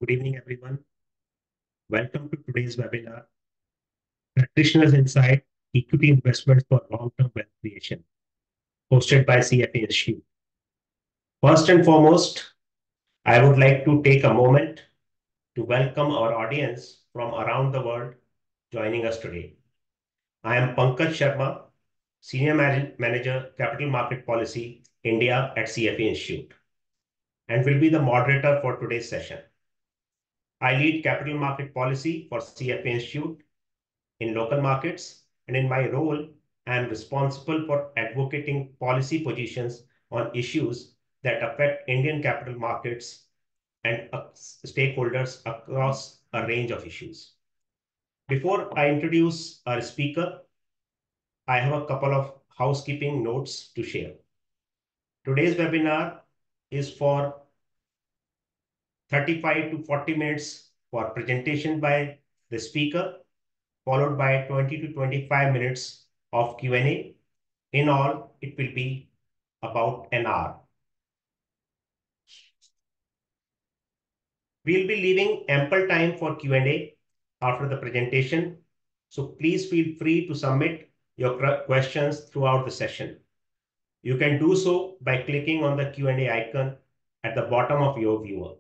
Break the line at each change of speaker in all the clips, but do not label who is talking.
Good evening, everyone. Welcome to today's webinar, Practitioners Insight Equity Investments for Long-Term Wealth Creation, hosted by CFA Institute. First and foremost, I would like to take a moment to welcome our audience from around the world joining us today. I am Pankaj Sharma, Senior Manager, Capital Market Policy, India at CFA Institute, and will be the moderator for today's session. I lead capital market policy for CFA Institute in local markets, and in my role, I am responsible for advocating policy positions on issues that affect Indian capital markets and stakeholders across a range of issues. Before I introduce our speaker, I have a couple of housekeeping notes to share. Today's webinar is for 35 to 40 minutes for presentation by the speaker, followed by 20 to 25 minutes of Q&A. In all, it will be about an hour. We'll be leaving ample time for Q&A after the presentation, so please feel free to submit your questions throughout the session. You can do so by clicking on the Q&A icon at the bottom of your viewer.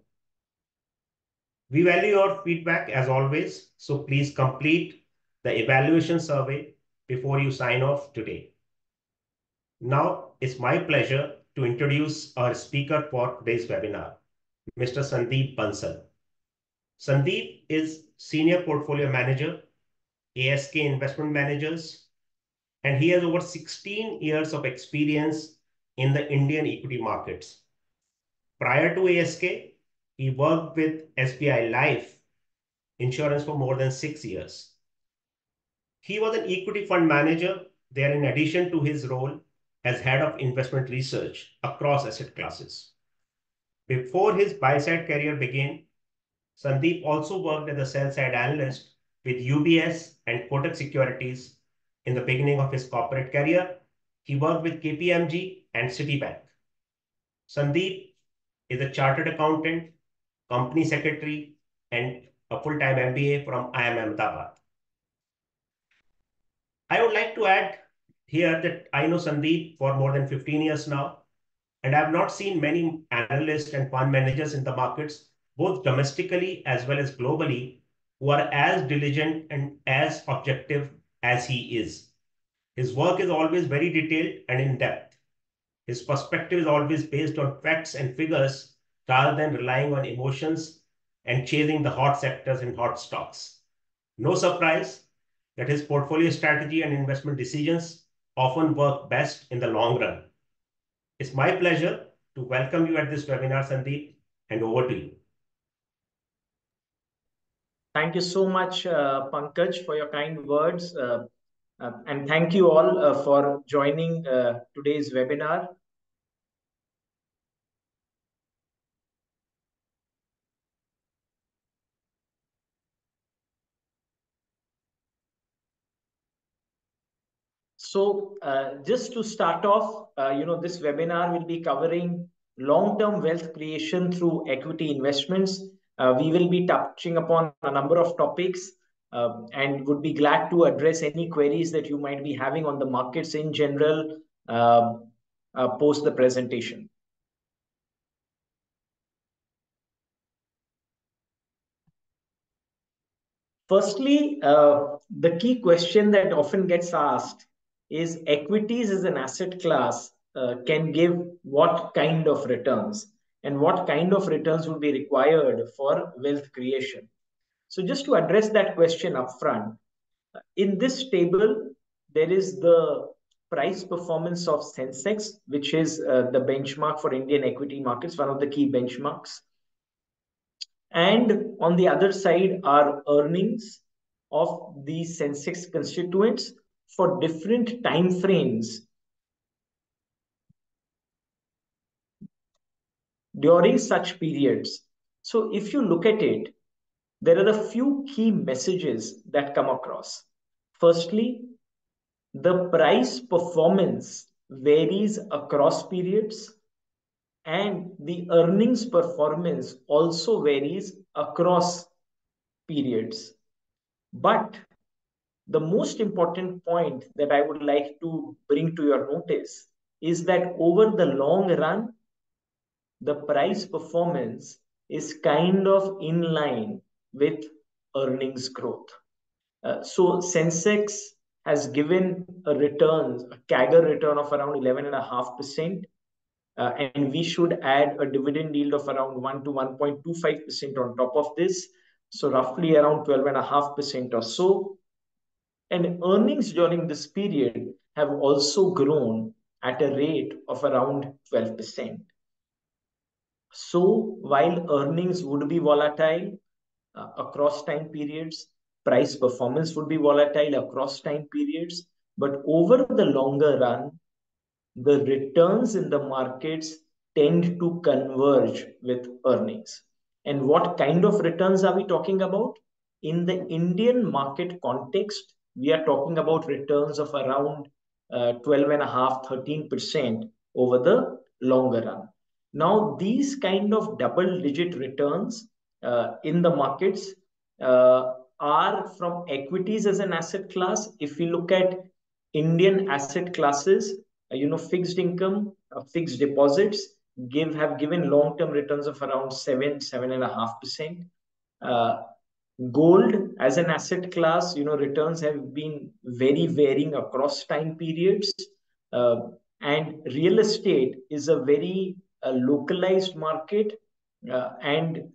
We value your feedback as always, so please complete the evaluation survey before you sign off today. Now, it's my pleasure to introduce our speaker for today's webinar, Mr. Sandip Bansal. Sandip is Senior Portfolio Manager, ASK Investment Managers, and he has over 16 years of experience in the Indian equity markets. Prior to ASK, he worked with SBI Life Insurance for more than 6 years. He was an equity fund manager there in addition to his role as head of investment research across asset classes. Before his buy-side career began, Sandip also worked as a sell-side analyst with UBS and Kotak Securities. In the beginning of his corporate career, he worked with KPMG and Citibank. Sandip is a chartered accountant, company secretary, and a full-time MBA from IIM Ahmedabad. I would like to add here that I know Sandip for more than 15 years now, and I have not seen many analysts and fund managers in the markets, both domestically as well as globally, who are as diligent and as objective as he is. His work is always very detailed and in-depth. His perspective is always based on facts and figures rather than relying on emotions and chasing the hot sectors and hot stocks. No surprise that his portfolio strategy and investment decisions often work best in the long run. It's my pleasure to welcome you at this webinar, Sandip, and over to you.
Thank you so much, Pankaj, for your kind words. And thank you all for joining today's webinar. So just to start off, this webinar will be covering long-term wealth creation through equity investments. We will be touching upon a number of topics and would be glad to address any queries that you might be having on the markets in general post the presentation. Firstly, the key question that often gets asked is equities as an asset class can give what kind of returns and what kind of returns would be required for wealth creation. So just to address that question upfront, in this table, there is the price performance of Sensex, which is the benchmark for Indian equity markets, one of the key benchmarks. And on the other side are earnings of these Sensex constituents for different time frames during such periods. So if you look at it, there are a few key messages that come across. Firstly, the price performance varies across periods. and the earnings performance also varies across periods. But the most important point that I would like to bring to your notice is that over the long run, the price performance is kind of in line with earnings growth. So Sensex has given a return, a CAGR return of around 11.5%. And we should add a dividend yield of around 1 to 1.25% on top of this. So roughly around 12.5% or so. And earnings during this period have also grown at a rate of around 12%. So while earnings would be volatile across time periods, price performance would be volatile across time periods, but over the longer run, the returns in the markets tend to converge with earnings. And what kind of returns are we talking about? In the Indian market context, we are talking about returns of around 12.5, 13% over the longer run. Now, these kind of double digit returns in the markets are from equities as an asset class. If we look at Indian asset classes, fixed income, fixed deposits have given long-term returns of around 7.5%. Gold as an asset class, returns have been very varying across time periods. And real estate is a very localized market, and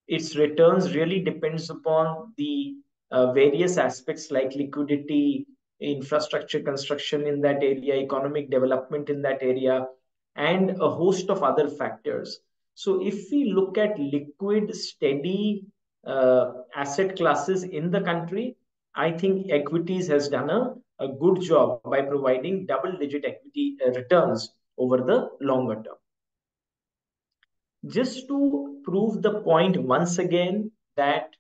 its returns really depends upon the various aspects like liquidity, infrastructure construction in that area, economic development in that area, and a host of other factors. So if we look at liquid, steady asset classes in the country, I think equities has done a good job by providing double-digit equity returns over the longer term. Just to prove the point once again that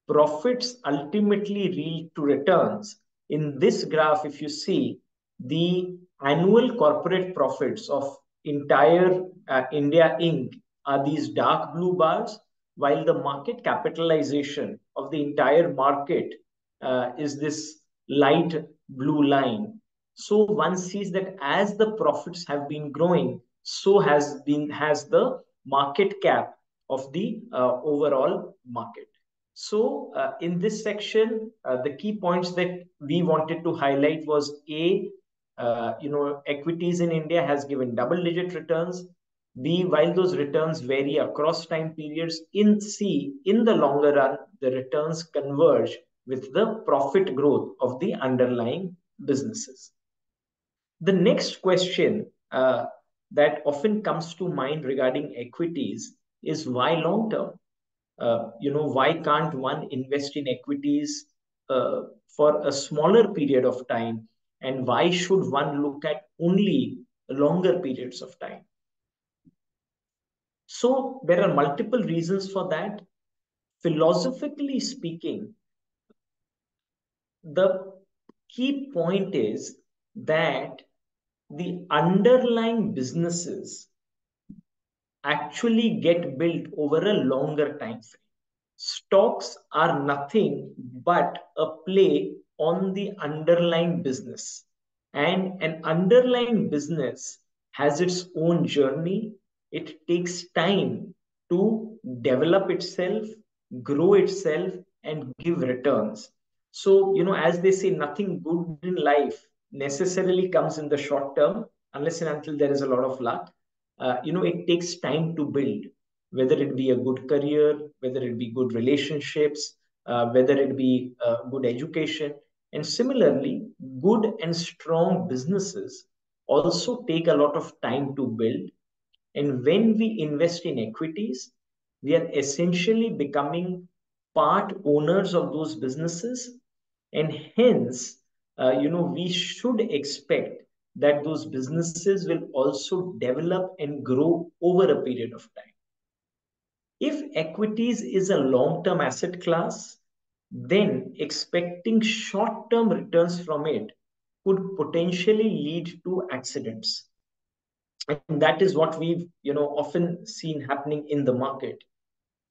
profits ultimately lead to returns, in this graph, if you see, the annual corporate profits of entire India Inc. are these dark blue bars, while the market capitalization of the entire market is this light blue line. So one sees that as the profits have been growing, so has the market cap of the overall market. So in this section, the key points that we wanted to highlight was equities in India has given double-digit returns. B, while those returns vary across time periods, in the longer run, the returns converge with the profit growth of the underlying businesses. The next question that often comes to mind regarding equities is why long term? Why can't one invest in equities for a smaller period of time? And why should one look at only longer periods of time? So there are multiple reasons for that. Philosophically speaking, the key point is that the underlying businesses actually get built over a longer time frame. Stocks are nothing but a play on the underlying business. And an underlying business has its own journey. It takes time to develop itself, grow itself, and give returns. So, as they say, nothing good in life necessarily comes in the short term, unless and until there is a lot of luck. It takes time to build, whether it be a good career, whether it be good relationships, whether it be good education. And similarly, good and strong businesses also take a lot of time to build. And when we invest in equities, we are essentially becoming part owners of those businesses. And hence, we should expect that those businesses will also develop and grow over a period of time. If equities is a long-term asset class, then expecting short-term returns from it could potentially lead to accidents. And that is what we've often seen happening in the market,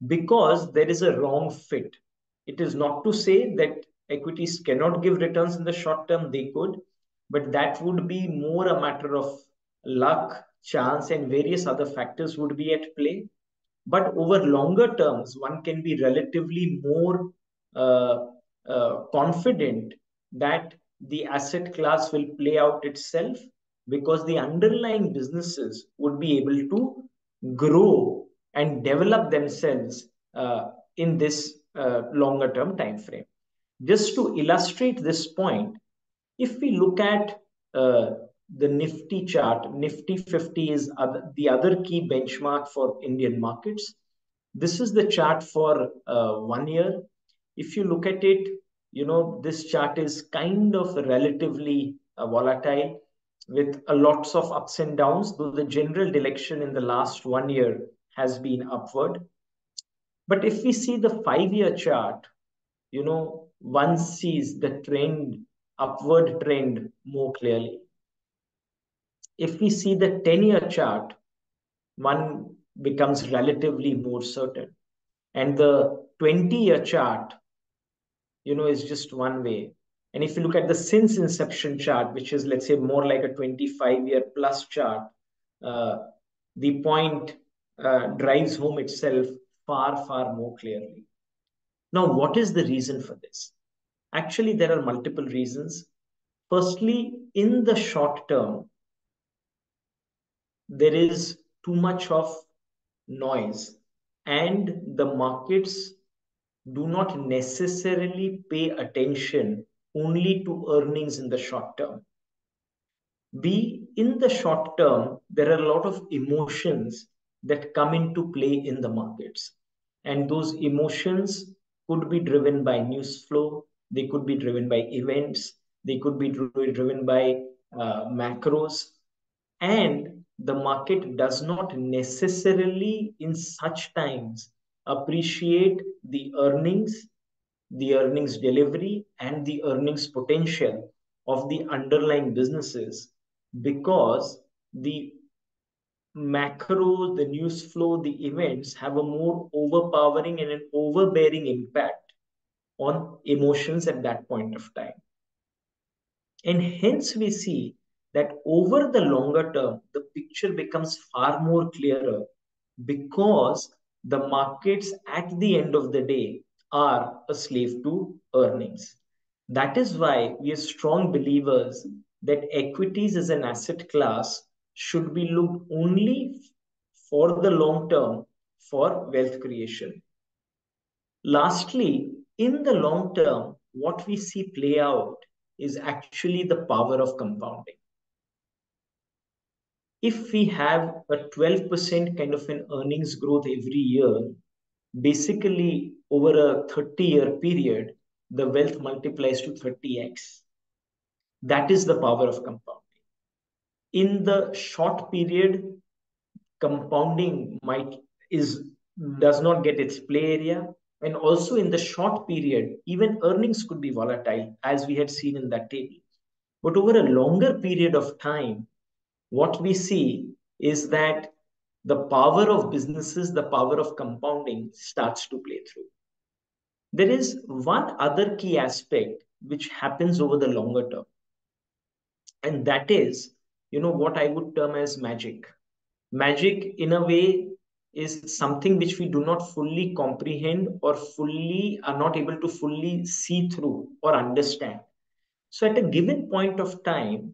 because there is a wrong fit. It is not to say that equities cannot give returns in the short term, they could, but that would be more a matter of luck, chance, and various other factors would be at play. But over longer terms, one can be relatively more uh, confident that the asset class will play out itself, because the underlying businesses would be able to grow and develop themselves in this longer term time frame. Just to illustrate this point, if we look at uh, the Nifty chart, Nifty 50 is the other key benchmark for Indian markets. This is the chart for 1 year. If you look at it, this chart is kind of relatively volatile, with lots of ups and downs, though the general direction in the last 1 year has been upward. But if we see the 5 year chart, one sees the trend, upward trend more clearly. If we see the 10 year chart, one becomes relatively more certain. And the 20 year chart, is just one way. And if you look at the since inception chart, which is, let's say, more like a 25-year plus chart, uh, the point drives home itself far, far more clearly. Now, what is the reason for this? Actually, there are multiple reasons. Firstly, in the short term, there is too much of noise, and the markets do not necessarily pay attention only to earnings in the short term. B, in the short term, there are a lot of emotions that come into play in the markets. And those emotions could be driven by news flow, they could be driven by events, they could be driven by macros. And the market does not necessarily, in such times, appreciate the earnings delivery, and the earnings potential of the underlying businesses, because the macro, the news flow, the events have a more overpowering and an overbearing impact on emotions at that point of time. And hence we see that over the longer term, the picture becomes far more clearer, because the markets at the end of the day are a slave to earnings. That is why we are strong believers that equities as an asset class should be looked only for the long term for wealth creation. Lastly, in the long term, what we see play out is actually the power of compounding. If we have a 12% kind of an earnings growth every year, basically over a 30-year period, the wealth multiplies to 30x. That is the power of compounding. In the short period, compounding might is does not get its play area. And also in the short period, even earnings could be volatile, as we had seen in that table. But over a longer period of time, what we see is that the power of businesses, the power of compounding starts to play through. There is one other key aspect which happens over the longer term, and that is, what I would term as magic. Magic, in a way, is something which we do not fully comprehend, or fully are not able to fully see through or understand. So, at a given point of time,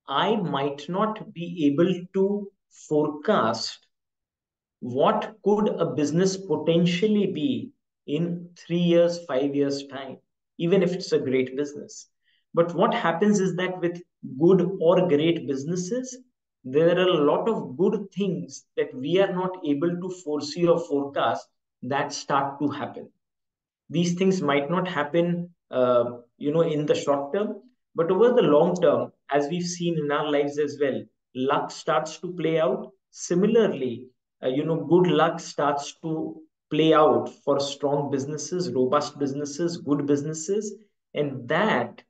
I might not be able to forecast what could a business potentially be in 3 years, 5 years' time, even if it's a great business. But what happens is that with good or great businesses, there are a lot of good things that we are not able to foresee or forecast that start to happen. These things might not happen in the short term, but over the long term, as we've seen in our lives as well, luck starts to play out. Similarly, good luck starts to play out for strong businesses, robust businesses, good businesses, and that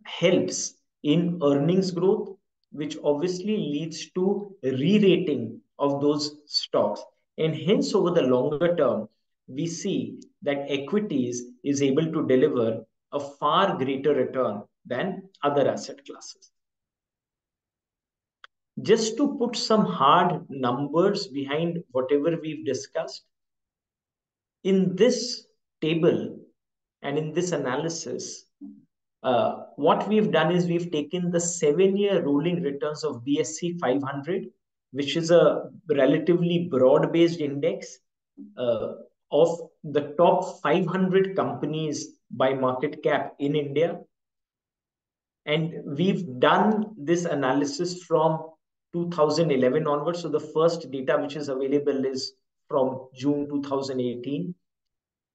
helps in earnings growth, which obviously leads to re-rating of those stocks. And hence, over the longer term, we see that equities is able to deliver a far greater return than other asset classes. Just to put some hard numbers behind whatever we've discussed, in this table and in this analysis, what we've done is we've taken the 7-year rolling returns of BSE 500, which is a relatively broad-based index uh, of the top 500 companies by market cap in India. And we've done this analysis from 2011 onwards. So the first data which is available is from June 2018.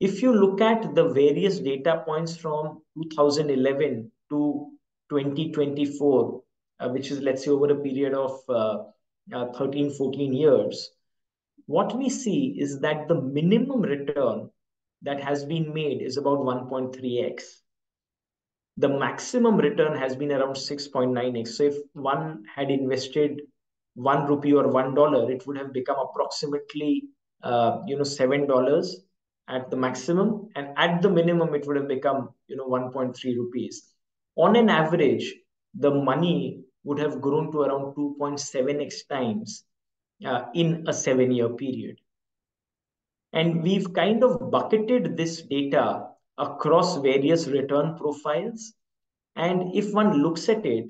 If you look at the various data points from 2011 to 2024, which is, let's say, over a period of 13, 14 years, what we see is that the minimum return that has been made is about 1.3x. The maximum return has been around 6.9x. So if one had invested 1 rupee or $1, it would have become approximately $7 at the maximum, and at the minimum it would have become 1.3 rupees. On an average, the money would have grown to around 2.7x times in a 7-year period. And we've kind of bucketed this data across various return profiles. And if one looks at it,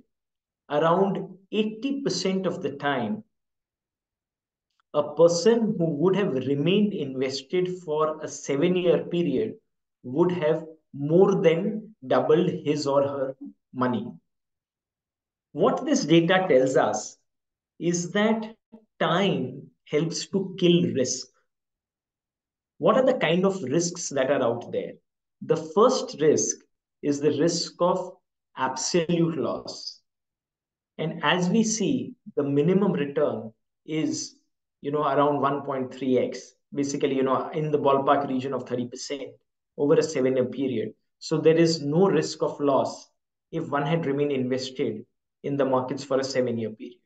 around 80% of the time, a person who would have remained invested for a 7-year period would have more than doubled his or her money. What this data tells us is that time helps to kill risk. What are the kind of risks that are out there? The first risk is the risk of absolute loss. And as we see, the minimum return is, around 1.3x, basically, in the ballpark region of 30% over a 7-year period. So there is no risk of loss if one had remained invested in the markets for a 7-year period.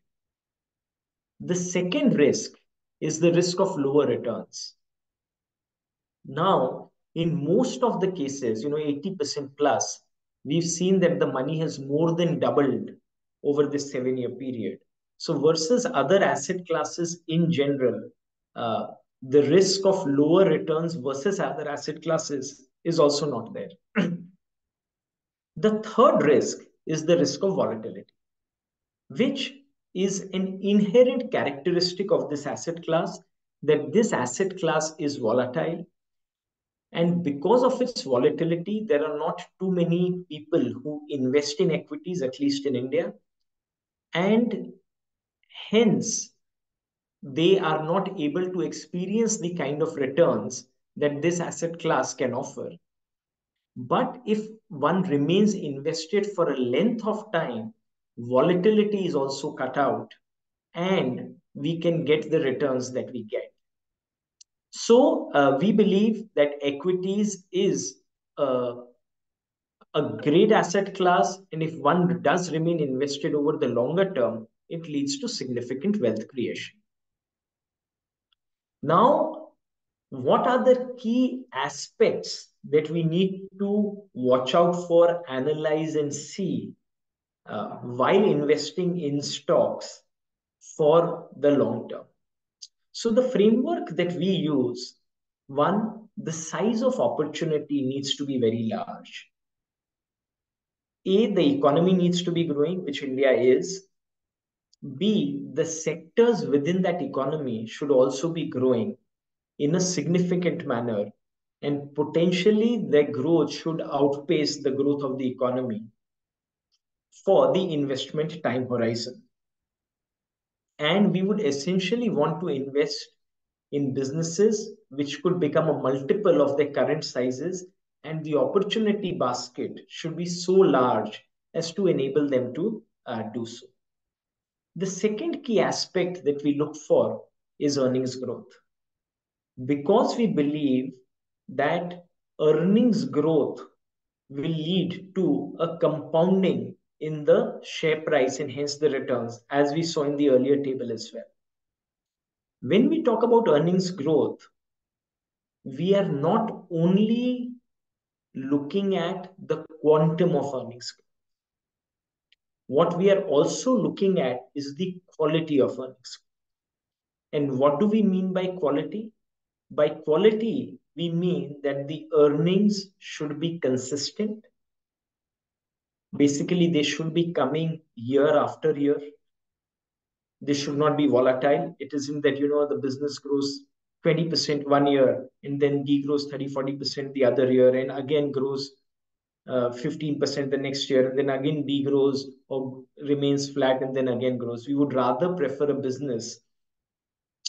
The second risk is the risk of lower returns. Now, in most of the cases, 80% plus, we've seen that the money has more than doubled over this 7-year period. So versus other asset classes in general, the risk of lower returns versus other asset classes is also not there. The third risk is the risk of volatility, which is an inherent characteristic of this asset class, that this asset class is volatile. And because of its volatility, there are not too many people who invest in equities, at least in India. And hence, they are not able to experience the kind of returns that this asset class can offer. But if one remains invested for a length of time, volatility is also cut out and we can get the returns that we get. So we believe that equities is a great asset class, and if one does remain invested over the longer term, it leads to significant wealth creation. Now, what are the key aspects that we need to watch out for, analyze, and see while investing in stocks for the long term? So the framework that we use, one, the size of opportunity needs to be very large. A, the economy needs to be growing, which India is. B, the sectors within that economy should also be growing in a significant manner, and potentially their growth should outpace the growth of the economy for the investment time horizon. And we would essentially want to invest in businesses which could become a multiple of their current sizes, and the opportunity basket should be so large as to enable them to do so. The second key aspect that we look for is earnings growth, because we believe that earnings growth will lead to a compounding in the share price and hence the returns, as we saw in the earlier table as well. When we talk about earnings growth, we are not only looking at the quantum of earnings growth. What we are also looking at is the quality of earnings. And what do we mean by quality? By quality, we mean that the earnings should be consistent. Basically, they should be coming year after year. They should not be volatile. It isn't that, the business grows 20% one year and then degrows 30-40% the other year and again grows 15% the next year and then again degrows or remains flat and then again grows. We would rather prefer a business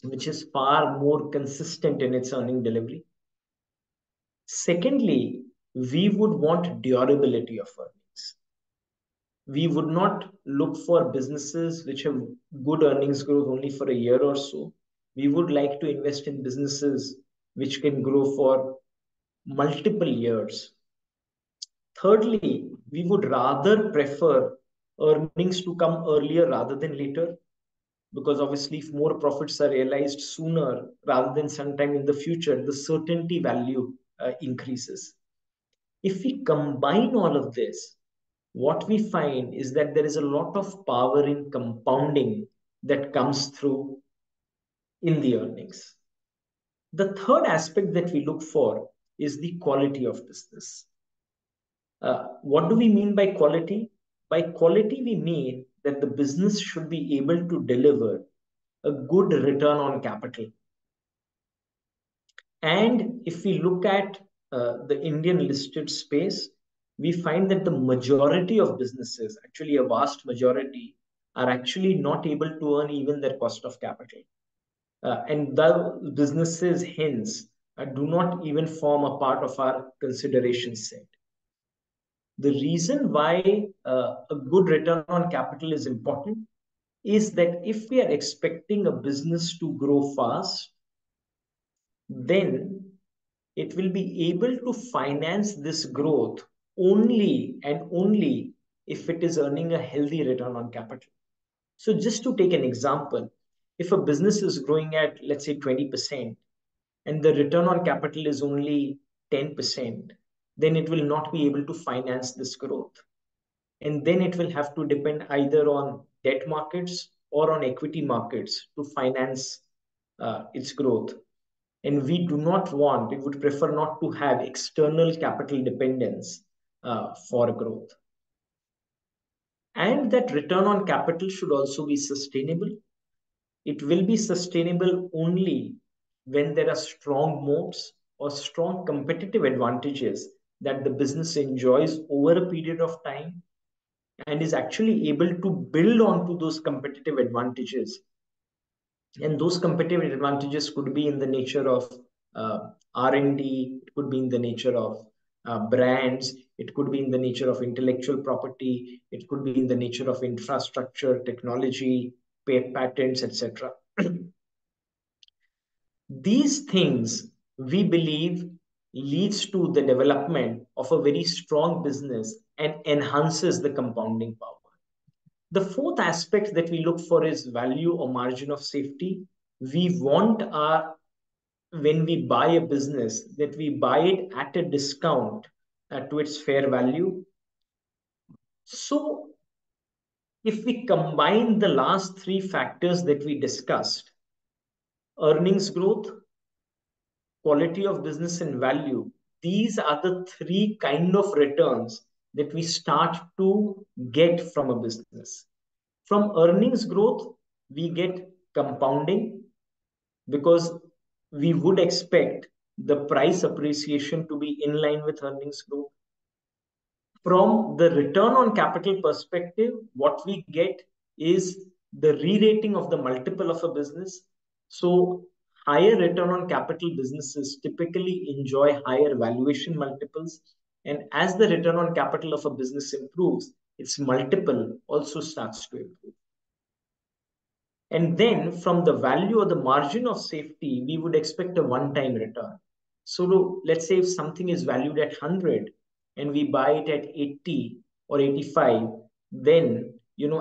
which is far more consistent in its earning delivery. Secondly, we would want durability of earnings. We would not look for businesses which have good earnings growth only for a year or so. We would like to invest in businesses which can grow for multiple years. Thirdly, we would rather prefer earnings to come earlier rather than later, because obviously if more profits are realized sooner rather than sometime in the future, the certainty value increases. If we combine all of this, what we find is that there is a lot of power in compounding that comes through in the earnings. The third aspect that we look for is the quality of business. What do we mean by quality? By quality, we mean that the business should be able to deliver a good return on capital. And if we look at the Indian listed space, we find that the majority of businesses, actually a vast majority, are actually not able to earn even their cost of capital. And the businesses, hence, do not even form a part of our consideration set. The reason why a good return on capital is important is that if we are expecting a business to grow fast, then it will be able to finance this growth only and only if it is earning a healthy return on capital. So just to take an example, if a business is growing at, let's say, 20% and the return on capital is only 10%, then it will not be able to finance this growth. And then it will have to depend either on debt markets or on equity markets to finance its growth. And we would prefer not to have external capital dependence for growth. And that return on capital should also be sustainable. It will be sustainable only when there are strong moats or strong competitive advantages that the business enjoys over a period of time and is actually able to build onto those competitive advantages. And those competitive advantages could be in the nature of R&D, it could be in the nature of brands, it could be in the nature of intellectual property, it could be in the nature of infrastructure, technology, patents, etc. These things, we believe, leads to the development of a very strong business and enhances the compounding power. The fourth aspect that we look for is value or margin of safety. We want when we buy a business, that we buy it at a discount to its fair value. So if we combine the last three factors that we discussed, earnings growth, quality of business and value, these are the three kind of returns that we start to get from a business. From earnings growth, we get compounding because we would expect the price appreciation to be in line with earnings growth. From the return on capital perspective, what we get is the re-rating of the multiple of a business. So higher return on capital businesses typically enjoy higher valuation multiples. And as the return on capital of a business improves, its multiple also starts to improve. And then from the value or the margin of safety, we would expect a one-time return. So let's say if something is valued at 100 and we buy it at 80 or 85, then,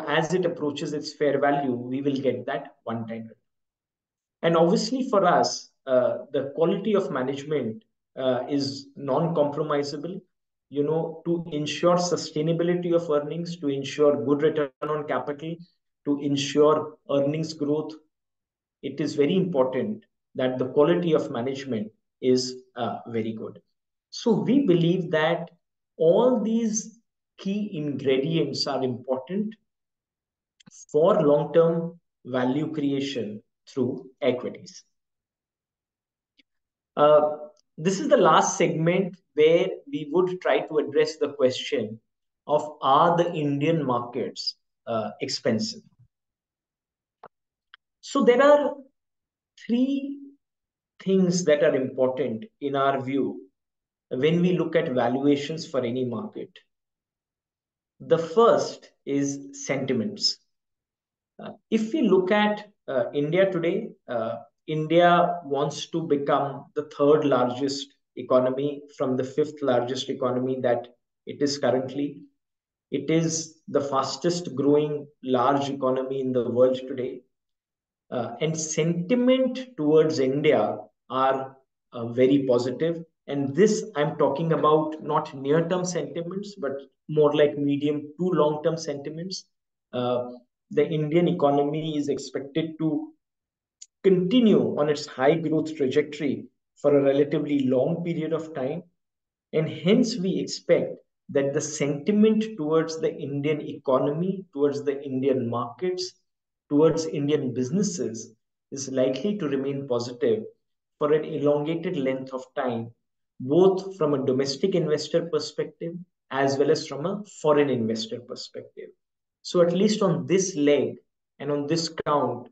as it approaches its fair value, we will get that one-time return. And obviously for us, the quality of management is non-compromisable, to ensure sustainability of earnings, to ensure good return on capital, to ensure earnings growth. It is very important that the quality of management is very good. So we believe that all these key ingredients are important for long-term value creation through equities. Uh, this is the last segment where we would try to address the question of, are the Indian markets expensive? So there are three things that are important in our view when we look at valuations for any market. The first is sentiments. If we look at India today, India wants to become the third largest economy from the fifth largest economy that it is currently. It is the fastest growing large economy in the world today. And sentiment towards India are very positive. And this I'm talking about not near-term sentiments, but more like medium to long-term sentiments. Uh, the Indian economy is expected to continue on its high growth trajectory for a relatively long period of time. And hence, we expect that the sentiment towards the Indian economy, towards the Indian markets, towards Indian businesses is likely to remain positive for an elongated length of time, both from a domestic investor perspective as well as from a foreign investor perspective. So, at least on this leg and on this count,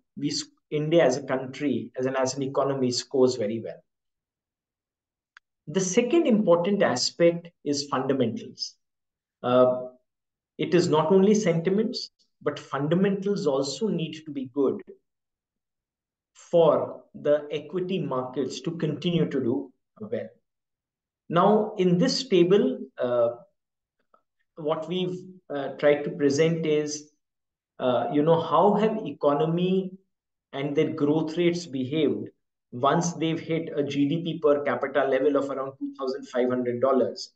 India as a country, as an economy, scores very well. The second important aspect is fundamentals. Uh, it is not only sentiments, but fundamentals also need to be good for the equity markets to continue to do well. Now, in this table, what we've tried to present is, how have economy and their growth rates behaved once they've hit a GDP per capita level of around $2,500.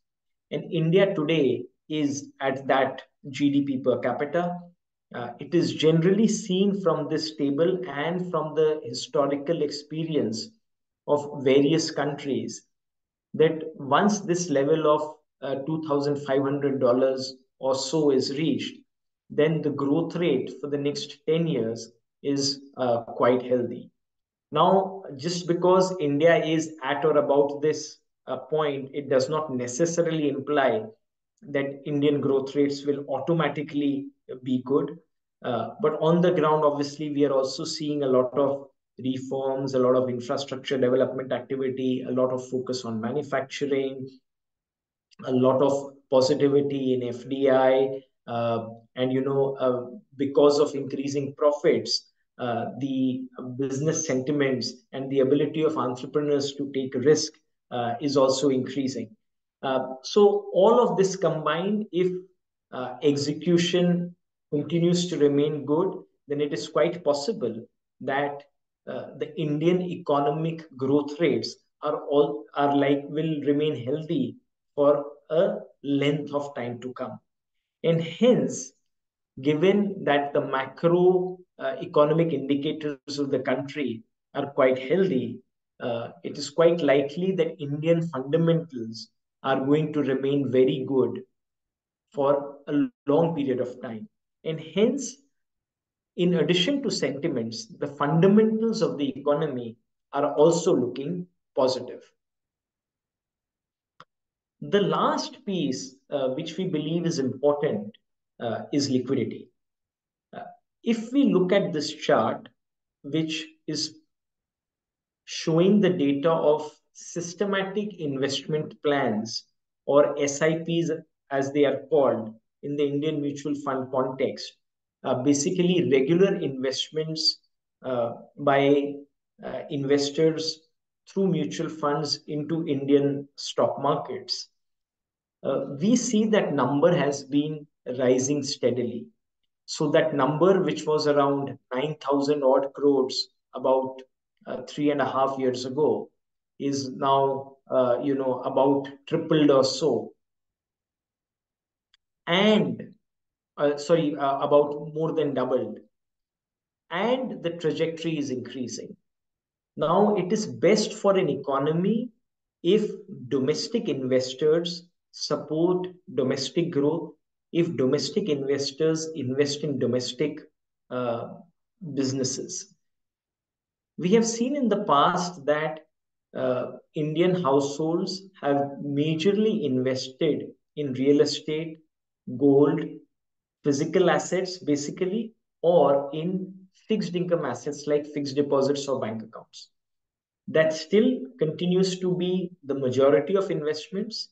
And India today is at that GDP per capita. It is generally seen from this table and from the historical experience of various countries that once this level of $2,500 or so is reached, then the growth rate for the next 10 years is quite healthy. Now, just because India is at or about this point, it does not necessarily imply that Indian growth rates will automatically be good. But on the ground, obviously, we are also seeing a lot of reforms, a lot of infrastructure development activity, a lot of focus on manufacturing, a lot of positivity in FDI, and because of increasing profits, the business sentiments and the ability of entrepreneurs to take risk is also increasing. So all of this combined, if execution continues to remain good, then it is quite possible that the Indian economic growth rates will remain healthy for a length of time to come. And hence, given that the macro economic indicators of the country are quite healthy, it is quite likely that Indian fundamentals are going to remain very good for a long period of time. And hence, in addition to sentiments, the fundamentals of the economy are also looking positive. The last piece, which we believe is important, is liquidity. If we look at this chart, which is showing the data of systematic investment plans, or SIPs as they are called in the Indian mutual fund context, basically regular investments by investors through mutual funds into Indian stock markets. We see that number has been rising steadily. So that number, which was around 9,000 odd crores about 3.5 years ago, is now about tripled or so, and about more than doubled, and the trajectory is increasing. Now, it is best for an economy if domestic investors support domestic growth, if domestic investors invest in domestic uh, businesses. We have seen in the past that Indian households have majorly invested in real estate, gold, physical assets, basically, or in fixed income assets like fixed deposits or bank accounts. That still continues to be the majority of investments,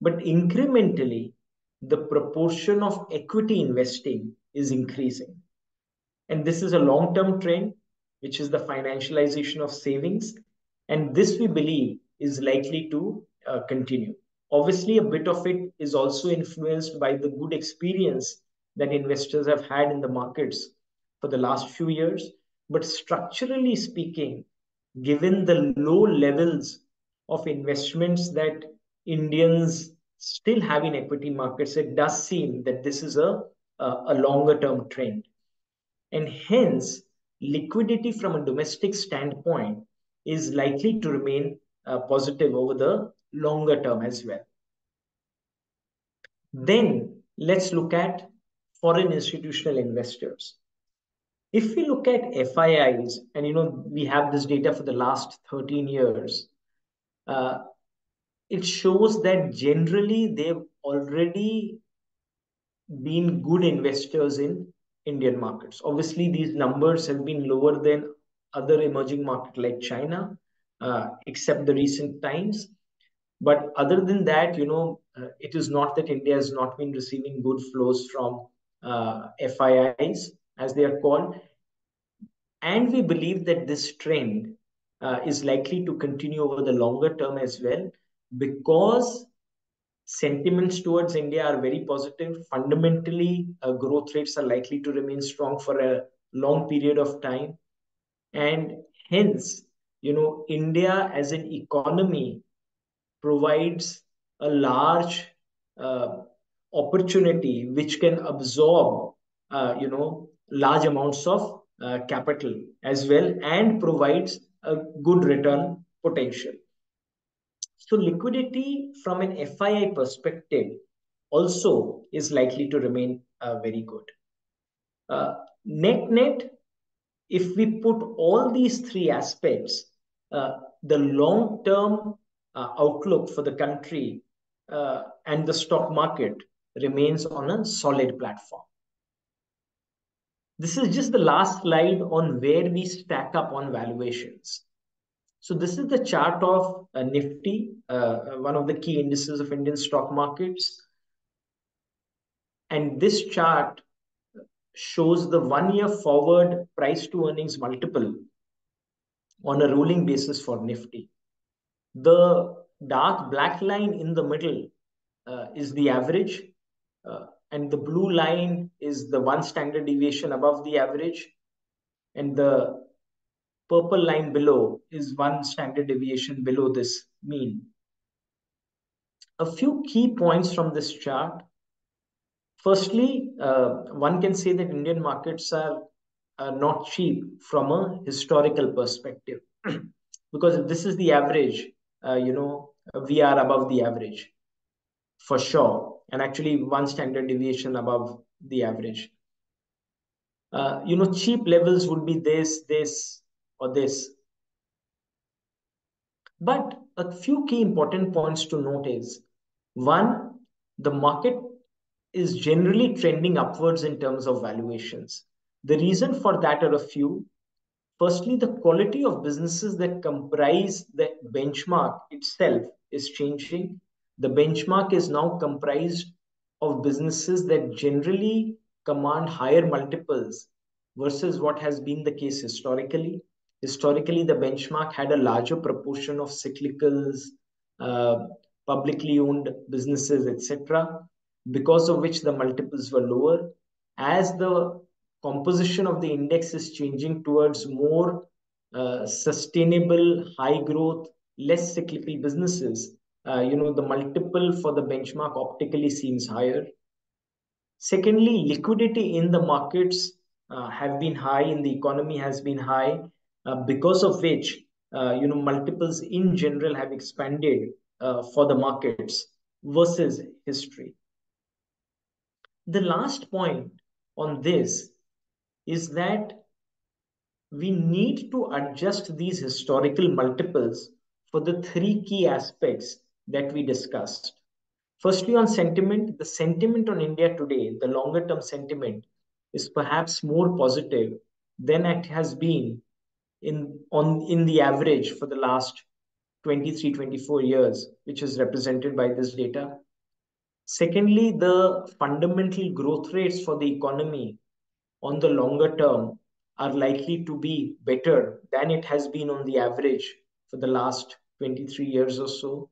but incrementally, the proportion of equity investing is increasing. And this is a long term trend, which is the financialization of savings. And this, we believe, is likely to continue. Obviously, a bit of it is also influenced by the good experience that investors have had in the markets for the last few years. But structurally speaking, given the low levels of investments that Indians still have in equity markets, it does seem that this is a longer term trend. And hence, liquidity from a domestic standpoint is likely to remain positive over the longer term as well. Then let's look at foreign institutional investors. If we look at FIIs, and we have this data for the last 13 years, uh, it shows that generally they've already been good investors in Indian markets. Obviously, these numbers have been lower than other emerging markets like China, except the recent times. But other than that, it is not that India has not been receiving good flows from FIIs, as they are called. And we believe that this trend is likely to continue over the longer term as well, because sentiments towards India are very positive. Fundamentally, growth rates are likely to remain strong for a long period of time. And hence, India as an economy provides a large uh, opportunity which can absorb, large amounts of capital as well, and provides a good return potential. So liquidity from an FII perspective also is likely to remain very good. Net net, if we put all these three aspects, the long term outlook for the country and the stock market remains on a solid platform. This is just the last slide on where we stack up on valuations. So this is the chart of Nifty, one of the key indices of Indian stock markets. And this chart shows the 1 year forward price to earnings multiple on a rolling basis for Nifty. The dark black line in the middle is the average, and the blue line is the one standard deviation above the average, and the purple line below is one standard deviation below this mean. A few key points from this chart. Firstly, one can say that Indian markets are not cheap from a historical perspective, because if this is the average, we are above the average for sure, and actually one standard deviation above the average. Cheap levels would be this, or this. But a few key important points to note is, one, the market is generally trending upwards in terms of valuations. The reason for that are a few. Firstly, the quality of businesses that comprise the benchmark itself is changing. The benchmark is now comprised of businesses that generally command higher multiples versus what has been the case historically. Historically, the benchmark had a larger proportion of cyclicals, uh, publicly owned businesses, etc. because of which the multiples were lower. As the composition of the index is changing towards more sustainable, high growth, less cyclical businesses, the multiple for the benchmark optically seems higher. Secondly, liquidity in the markets have been high, in the economy has been high, because of which multiples in general have expanded for the markets versus history. The last point on this is that we need to adjust these historical multiples for the three key aspects that we discussed. Firstly, on sentiment, the sentiment on India today, the longer term sentiment, is perhaps more positive than it has been in the average for the last 23, 24 years, which is represented by this data. Secondly, the fundamental growth rates for the economy on the longer term are likely to be better than it has been on the average for the last 23 years or so.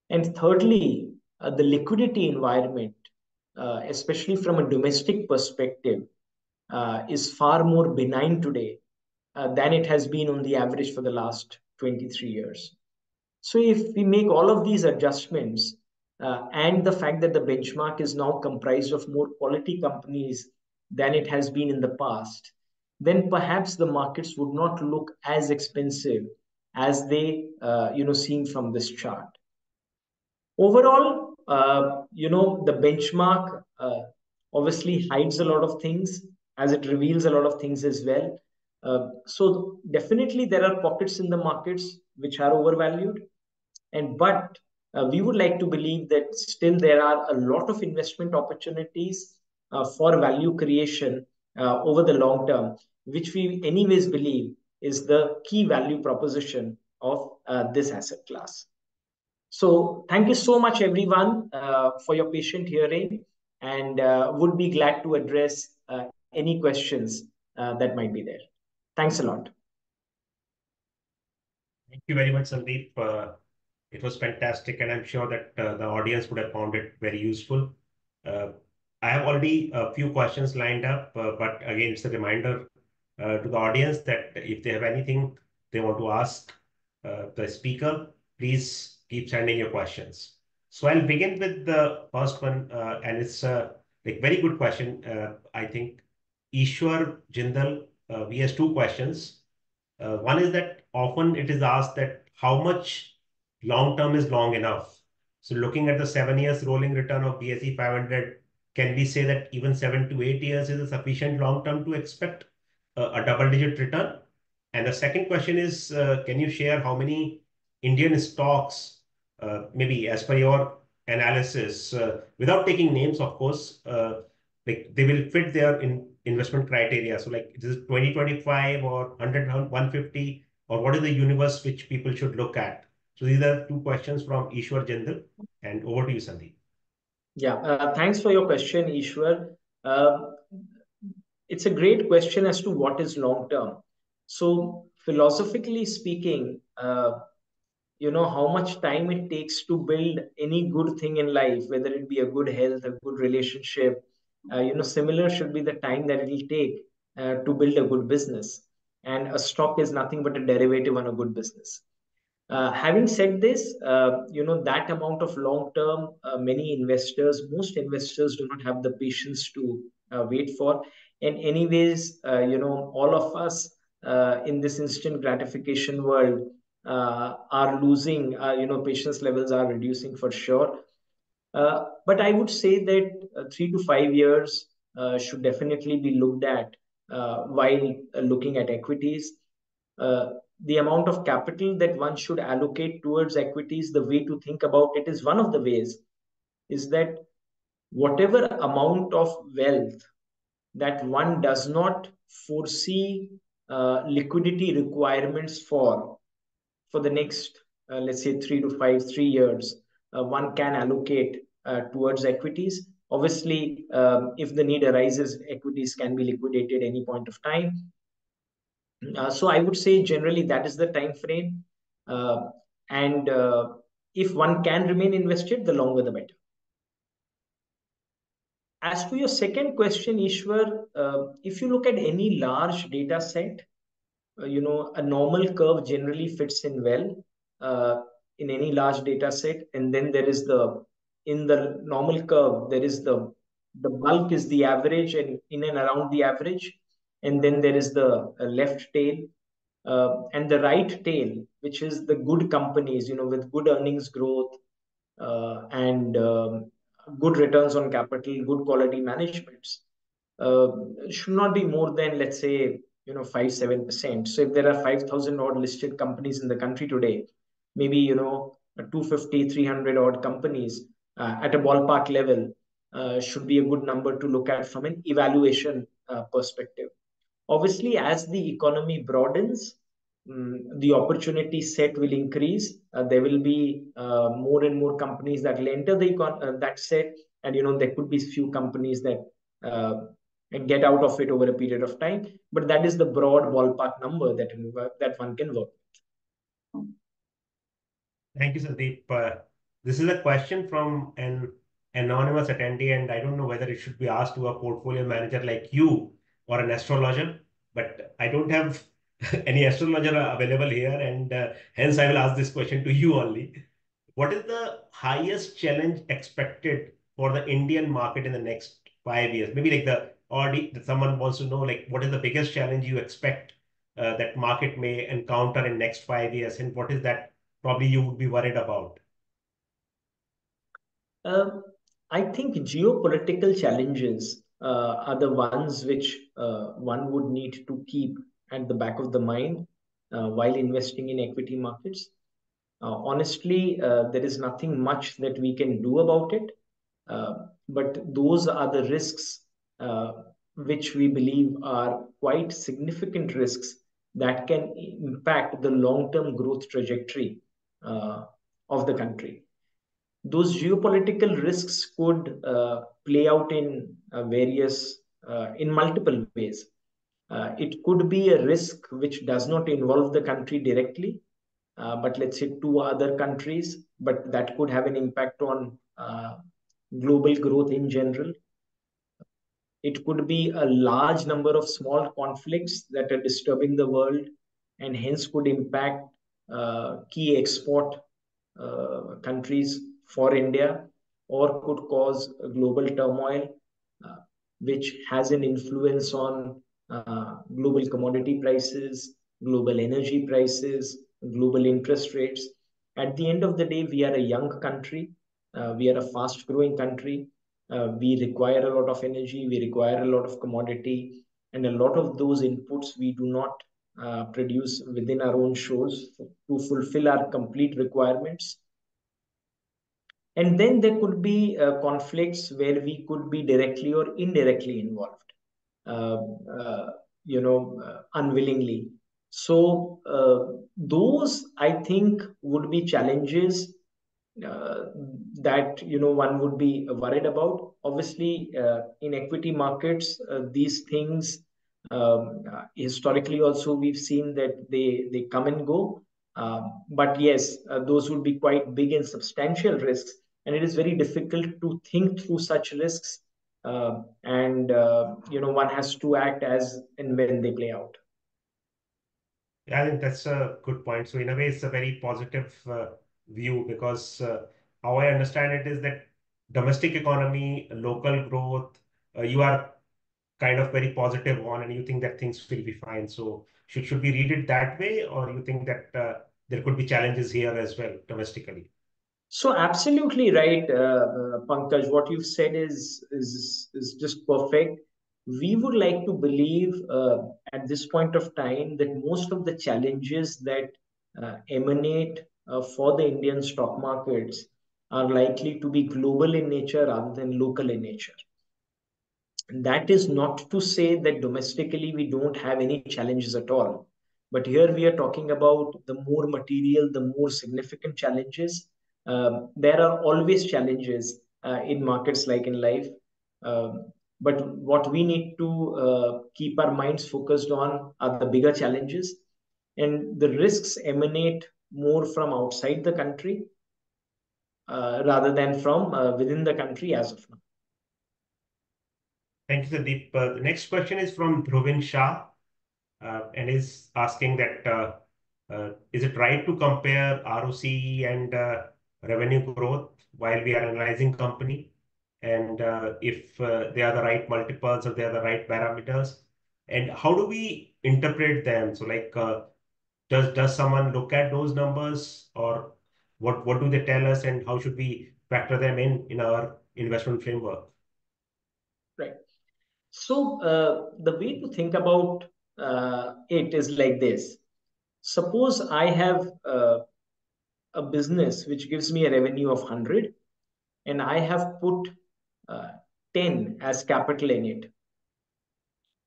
And thirdly, the liquidity environment, especially from a domestic perspective, is far more benign today than it has been on the average for the last 23 years. So, if we make all of these adjustments and the fact that the benchmark is now comprised of more quality companies than it has been in the past, then perhaps the markets would not look as expensive as they seem from this chart. Overall, the benchmark obviously hides a lot of things as it reveals a lot of things as well. So definitely there are pockets in the markets which are overvalued, but we would like to believe that still there are a lot of investment opportunities for value creation over the long term, which we anyways believe is the key value proposition of this asset class. So thank you so much, everyone, for your patient hearing, and would be glad to address any questions that might be there. Thanks a lot.
Thank you very much, Sandeep. It was fantastic, and I'm sure that the audience would have found it very useful. I have already a few questions lined up, but again, it's a reminder to the audience that if they have anything they want to ask the speaker, please keep sending your questions. So I'll begin with the first one, and it's a very good question. I think Ishwar Jindal, he has two questions. One is that often it is asked that how much long term is long enough. So looking at the 7 years rolling return of BSE 500, can we say that even 7 to 8 years is a sufficient long term to expect a double-digit return? And the second question is, can you share how many Indian stocks, maybe as per your analysis, without taking names, of course, they will fit their investment criteria? So like, is it 2025 or 100, 150, or what is the universe which people should look at? So these are two questions from Ishwar Jindal, and over to you, Sandeep.
Yeah, thanks for your question, Ishwar. Uh, it's a great question as to what is long term. So, philosophically speaking, how much time it takes to build any good thing in life, whether it be a good health, a good relationship, similar should be the time that it will take to build a good business. And a stock is nothing but a derivative on a good business. Having said this, that amount of long term, most investors do not have the patience to wait for. And anyways, all of us in this instant gratification world are losing, patience levels are reducing for sure. But I would say that 3 to 5 years should definitely be looked at while looking at equities. The amount of capital that one should allocate towards equities, the way to think about it is one of the ways is that whatever amount of wealth that one does not foresee liquidity requirements for the next, let's say 3 to 3 years, one can allocate towards equities. Obviously, if the need arises, equities can be liquidated any point of time. So I would say generally that is the time frame. And if one can remain invested, the longer the better. As to your second question, Ishwar, if you look at any large data set, a normal curve generally fits in well uh, in any large data set. And then there is in the normal curve, there is the bulk is the average and in and around the average. And then there is the left tail and the right tail, which is the good companies, with good earnings growth and good returns on capital, good quality managements, uh, should not be more than, let's say, 5-7%. So if there are 5,000 odd listed companies in the country today, maybe 250, 300 odd companies at a ballpark level should be a good number to look at from an evaluation perspective. Obviously, as the economy broadens, the opportunity set will increase. There will be more and more companies that will enter that set, and there could be few companies that get out of it over a period of time. But that is the broad ballpark number that one can work.
Thank you, Sandeep. This is a question from an anonymous attendee, and I don't know whether it should be asked to a portfolio manager like you or an astrologer, but I don't have any astrologer available here, and hence I will ask this question to you only. What is the highest challenge expected for the Indian market in the next 5 years? Maybe like someone wants to know, like, what is the biggest challenge you expect that market may encounter in next 5 years, and what is that probably you would be worried about?
Uh, I think geopolitical challenges are the ones which one would need to keep at the back of the mind while investing in equity markets. Honestly, there is nothing much that we can do about it, but those are the risks uh, which we believe are quite significant risks that can impact the long-term growth trajectory uh, of the country. Those geopolitical risks could play out in multiple ways. It could be a risk which does not involve the country directly, but let's say two other countries, but that could have an impact on global growth in general. It could be a large number of small conflicts that are disturbing the world and hence could impact key export countries for India or could cause a global turmoil, uh, which has an influence on global commodity prices, global energy prices, global interest rates. At the end of the day, we are a young country, we are a fast growing country, we require a lot of energy, we require a lot of commodity, and a lot of those inputs we do not produce within our own shores to fulfill our complete requirements. And then there could be conflicts where we could be directly or indirectly involved, uh, unwillingly. So those, I think, would be challenges uh, that one would be worried about. Obviously, in equity markets, these things historically also we've seen that they come and go. But yes, those would be quite big and substantial risks, and it is very difficult to think through such risks. And one has to act as and when they play out.
Yeah, I think that's a good point. So in a way, it's a very positive view because how I understand it is that domestic economy, local growth, you are kind of very positive on, and you think that things will be fine. So should we read it that way, or you think that there could be challenges here as well domestically?
So absolutely right, Pankaj. What you've said is just perfect. We would like to believe at this point of time that most of the challenges that emanate for the Indian stock markets are likely to be global in nature rather than local in nature. That is not to say that domestically we don't have any challenges at all. But here we are talking about the more material, the more significant challenges. There are always challenges in markets like in life. But what we need to keep our minds focused on are the bigger challenges. And the risks emanate more from outside the country rather than from within the country as of now.
Thank you, Sandeep. The next question is from Dhruvin Shah, and is asking that is it right to compare ROCE and revenue growth while we are analyzing company, and if they are the right multiples or they are the right parameters, and how do we interpret them? So, like, does someone look at those numbers, or what do they tell us, and how should we factor them in our investment framework?
Right. So the way to think about it is like this. Suppose I have a business which gives me a revenue of 100, and I have put uh, 10 as capital in it.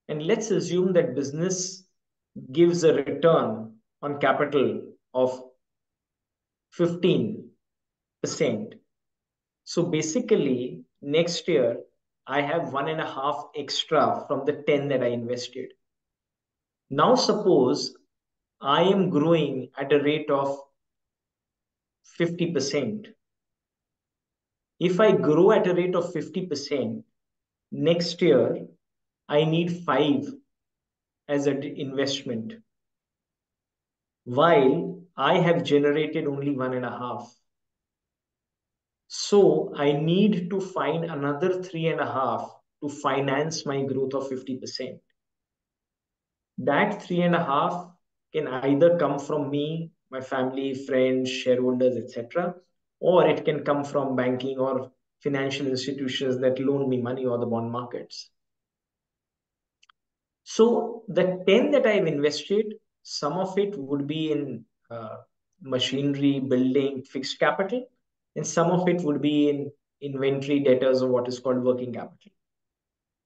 And let's assume that business gives a return on capital of 15%. So basically, next year, I have 1.5 extra from the 10 that I invested. Now, suppose I am growing at a rate of 50%. If I grow at a rate of 50%, next year I need 5 as an investment, while I have generated only 1.5. So I need to find another 3.5 to finance my growth of 50%. That 3.5 can either come from me, my family, friends, shareholders, etc., or it can come from banking or financial institutions that loan me money or the bond markets. So the 10 that I've invested, some of it would be in machinery, building, fixed capital, and some of it would be in inventory, debtors, or what is called working capital.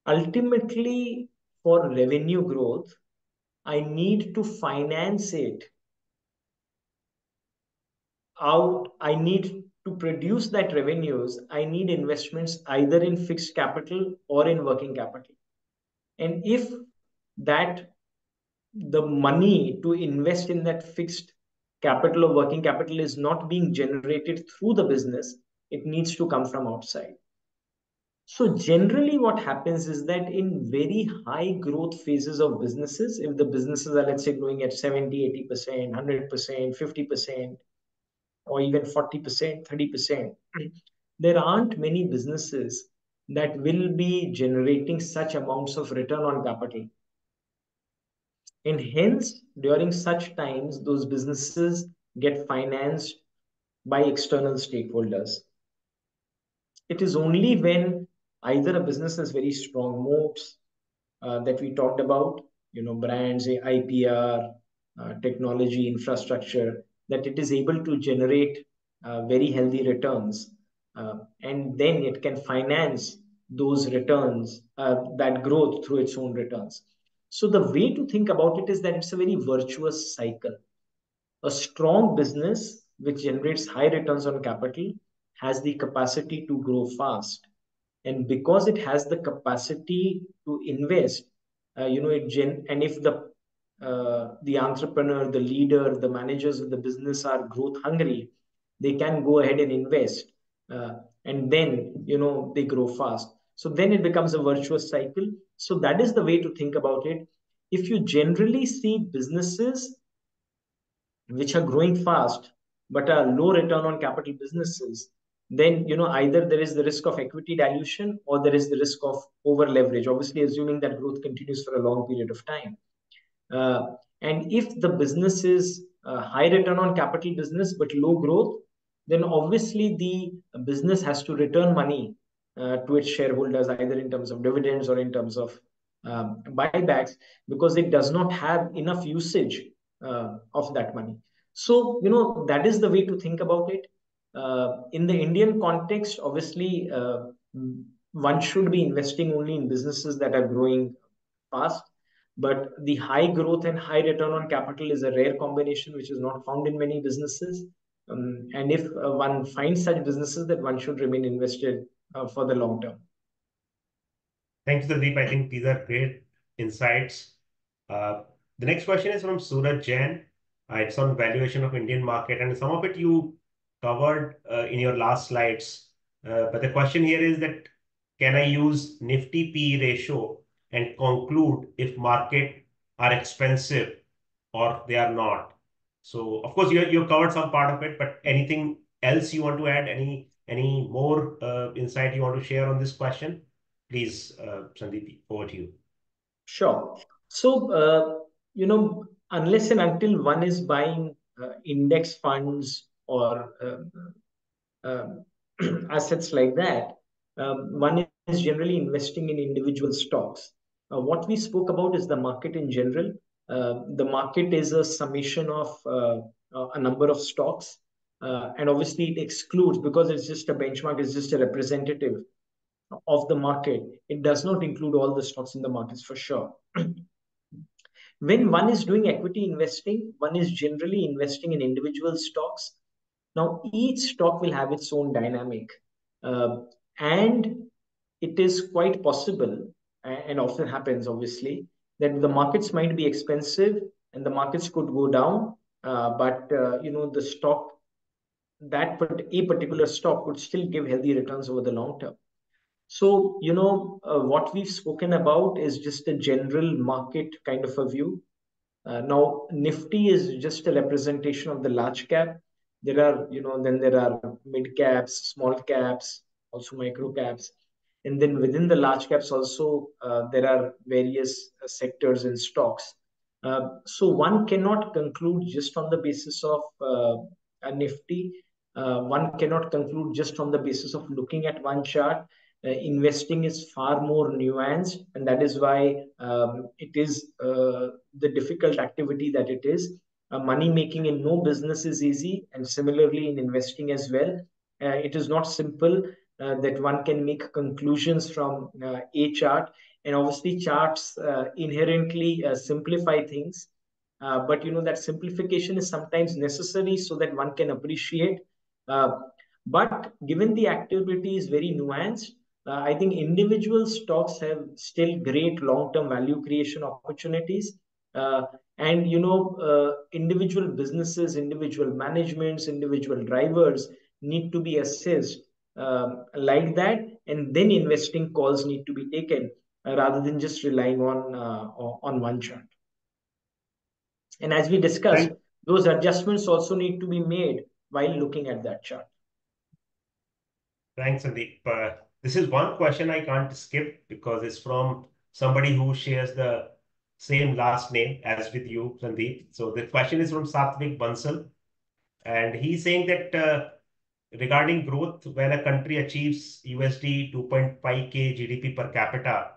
Ultimately, for revenue growth, I need to finance it out. I need to produce that revenues. I need investments either in fixed capital or in working capital. And if that the money to invest in that fixed capital or working capital is not being generated through the business, it needs to come from outside. So generally what happens is that in very high growth phases of businesses, if the businesses are, let's say, growing at 70, 80%, 100%, 50%, or even 40%, 30%, there aren't many businesses that will be generating such amounts of return on capital. And hence, during such times, those businesses get financed by external stakeholders. It is only when either a business has very strong moats that we talked about, brands, IPR, technology, infrastructure, that it is able to generate very healthy returns. And then it can finance those returns, that growth through its own returns. So the way to think about it is that it's a very virtuous cycle. A strong business which generates high returns on capital has the capacity to grow fast. And because it has the capacity to invest, and if the entrepreneur, the leader, the managers of the business are growth hungry, they can go ahead and invest, and then they grow fast. So then it becomes a virtuous cycle. So that is the way to think about it. If you generally see businesses which are growing fast but are low return on capital businesses, then either there is the risk of equity dilution or there is the risk of over leverage, obviously assuming that growth continues for a long period of time. And if the business is a high return on capital business but low growth, then obviously the business has to return money to its shareholders, either in terms of dividends or in terms of buybacks, because it does not have enough usage of that money. So, that is the way to think about it. In the Indian context, obviously, one should be investing only in businesses that are growing fast. But the high growth and high return on capital is a rare combination which is not found in many businesses. And if one finds such businesses, that one should remain invested for the long term.
Thank you, Sandeep. I think these are great insights. Uh, the next question is from Suraj Jain. It's on valuation of Indian market, and some of it you covered in your last slides. But the question here is that can I use Nifty PE ratio and conclude if market are expensive or they are not? So of course you covered some part of it, but anything else you want to add? Any more insight you want to share on this question? Please, Sandeep, over to you.
Sure. So, unless and until one is buying index funds or um, assets like that, one is generally investing in individual stocks. What we spoke about is the market in general. The market is a summation of a number of stocks. And obviously, it excludes, because it's just a benchmark, it's just a representative of the market. It does not include all the stocks in the markets for sure. When one is doing equity investing, one is generally investing in individual stocks. Now, each stock will have its own dynamic. Uh, and it is quite possible, and often happens, obviously, that the markets might be expensive and the markets could go down. But the stock, a particular stock could still give healthy returns over the long term. So, what we've spoken about is just a general market kind of a view. Now, Nifty is just a representation of the large cap. Then there are mid caps, small caps, also micro caps. And then within the large caps also, there are various sectors and stocks. So one cannot conclude just on the basis of a Nifty. One cannot conclude just on the basis of looking at one chart. Investing is far more nuanced, and that is why it is the difficult activity that it is. Money making in no business is easy, and similarly in investing as well. It is not simple that one can make conclusions from a chart, and obviously charts inherently simplify things. But that simplification is sometimes necessary so that one can appreciate. Uh, but given the activity is very nuanced, I think individual stocks have still great long-term value creation opportunities. Uh, and individual businesses, individual managements, individual drivers need to be assessed like that, and then investing calls need to be taken rather than just relying on one chart. And as we discussed,
Thank,
those adjustments also need to be made while looking at that chart.
Thanks, Sandeep. This is one question I can't skip because it's from somebody who shares the same last name as with you, Sandeep. So the question is from Sandip Bansal, and he's saying that regarding growth, when a country achieves USD 2.5K GDP per capita,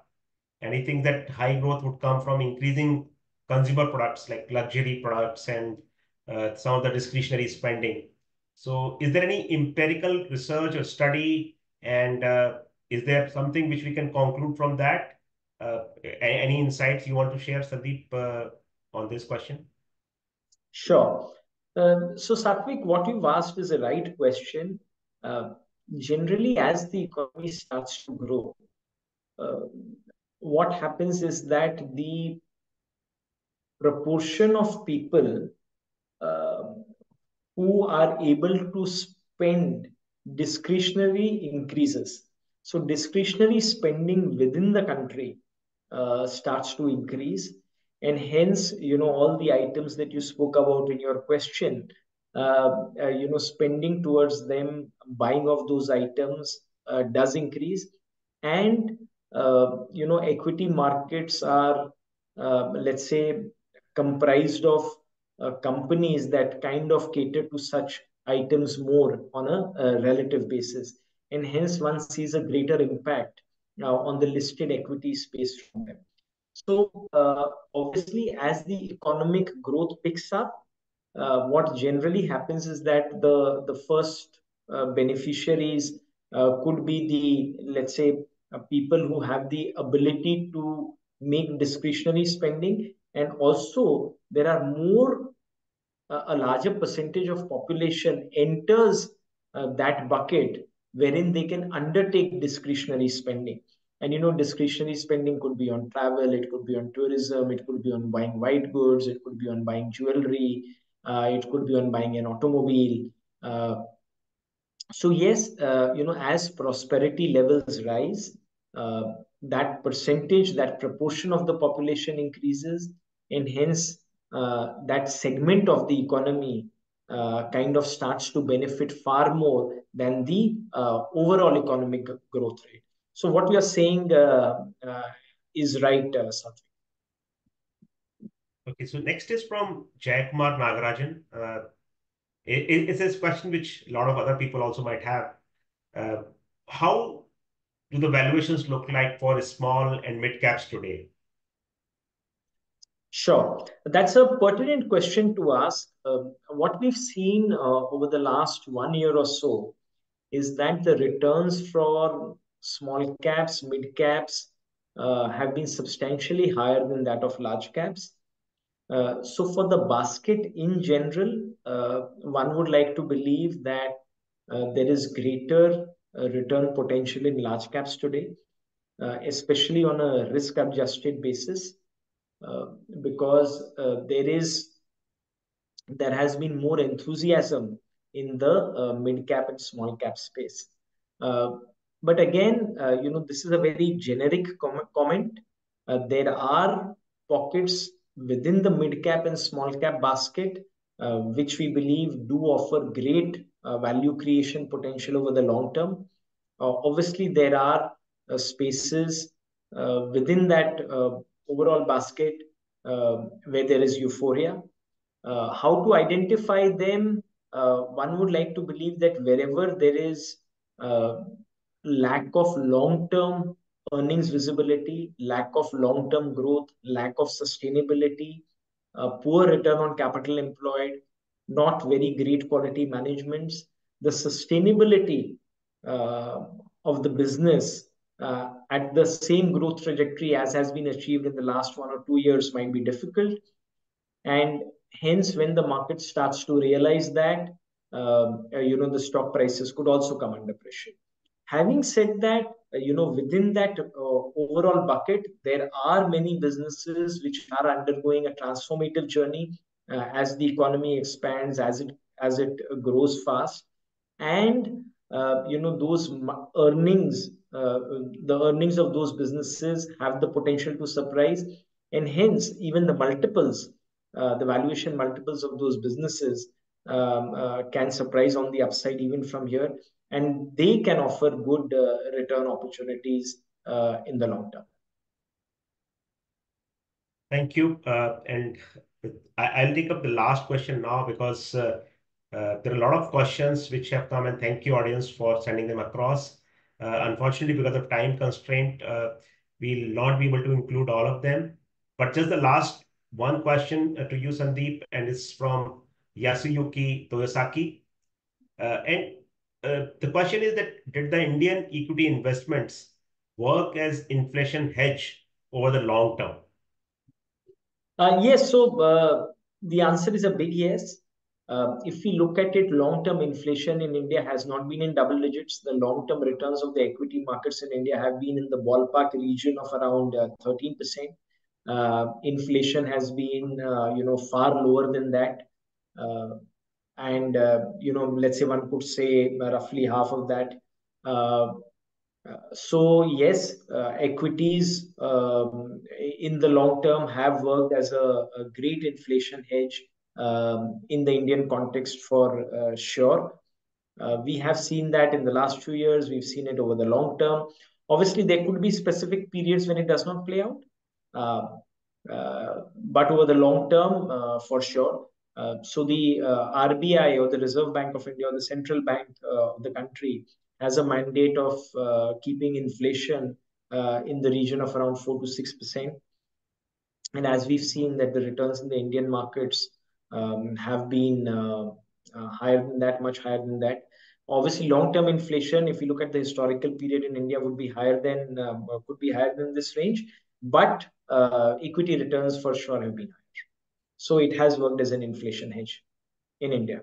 and he thinks that high growth would come from increasing consumer products like luxury products and some of the discretionary spending. So, is there any empirical research or study, and is there something which we can conclude from that? Any insights you want to share, Sandeep, on this question?
Sure. So, Satvik, what you've asked is a right question. Uh, Generally, as the economy starts to grow, uh, what happens is that the proportion of people uh, who are able to spend discretionary increases. So discretionary spending within the country starts to increase, and hence all the items that you spoke about in your question, spending towards them, buying of those items does increase, and equity markets are let's say comprised of companies that kind of cater to such items more on a relative basis, and hence one sees a greater impact now on the listed equity space from them. So obviously, as the economic growth picks up, what generally happens is that the first beneficiaries could be the, let's say, people who have the ability to make discretionary spending, and also there are more a larger percentage of population enters that bucket wherein they can undertake discretionary spending. And discretionary spending could be on travel, it could be on tourism, it could be on buying white goods, it could be on buying jewelry, it could be on buying an automobile. uh, so yes, as prosperity levels rise, that percentage, that proportion of the population increases, and hence that segment of the economy kind of starts to benefit far more than the overall economic growth rate. So what we are saying is right, Satvik.
Okay, so next is from Jaykumar Nagarajan. It's a question which a lot of other people also might have. How do the valuations look like for small and mid caps today?
Sure, that's a pertinent question to ask. What we've seen over the last 1 year or so is that the returns for small caps, mid caps have been substantially higher than that of large caps. So, for the basket in general, one would like to believe that there is greater return potential in large caps today, especially on a risk adjusted basis, because there has been more enthusiasm in the mid cap and small cap space. Uh, but again, this is a very generic comment. There are pockets within the mid cap and small cap basket, which we believe do offer great value creation potential over the long term. Obviously, there are spaces within that overall basket where there is euphoria. How to identify them? One would like to believe that wherever there is uh, lack of long-term earnings visibility, lack of long-term growth, lack of sustainability, poor return on capital employed, not very great quality managements, the sustainability uh, of the business at the same growth trajectory as has been achieved in the last 1 or 2 years might be difficult. And hence when the market starts to realize that the stock prices could also come under pressure. Having said that, within that overall bucket there are many businesses which are undergoing a transformative journey as the economy expands, as it grows fast, and those earnings, the earnings of those businesses have the potential to surprise, and hence even the multiples, the valuation multiples of those businesses can surprise on the upside even from here, and they can offer good return opportunities in the long term.
Thank you. And I'll take up the last question now because there are a lot of questions which have come, and thank you, audience, for sending them across. Unfortunately, because of time constraint, we'll not be able to include all of them. But just the last one question to you, Sandeep, and it's from Yasuyuki Toyosaki. And the question is that did the Indian equity investments work as inflation hedge over the long term?
Yes, so the answer is a big yes. If we look at it, long-term inflation in India has not been in double digits. The long-term returns of the equity markets in India have been in the ballpark region of around 13%. Inflation has been, far lower than that. And, let's say one could say roughly half of that. So yes, equities in the long term have worked as a great inflation hedge in the Indian context for sure. We have seen that in the last few years. We've seen it over the long term. Obviously, there could be specific periods when it does not play out, but over the long term, for sure. So the RBI, or the Reserve Bank of India, or the central bank of the country, has a mandate of keeping inflation in the region of around 4 to 6%. And as we've seen that the returns in the Indian markets have been higher than that, much higher than that. Obviously, long-term inflation, if you look at the historical period in India, would be higher than could be higher than this range. But equity returns for sure have been higher. So it has worked as an inflation hedge in India.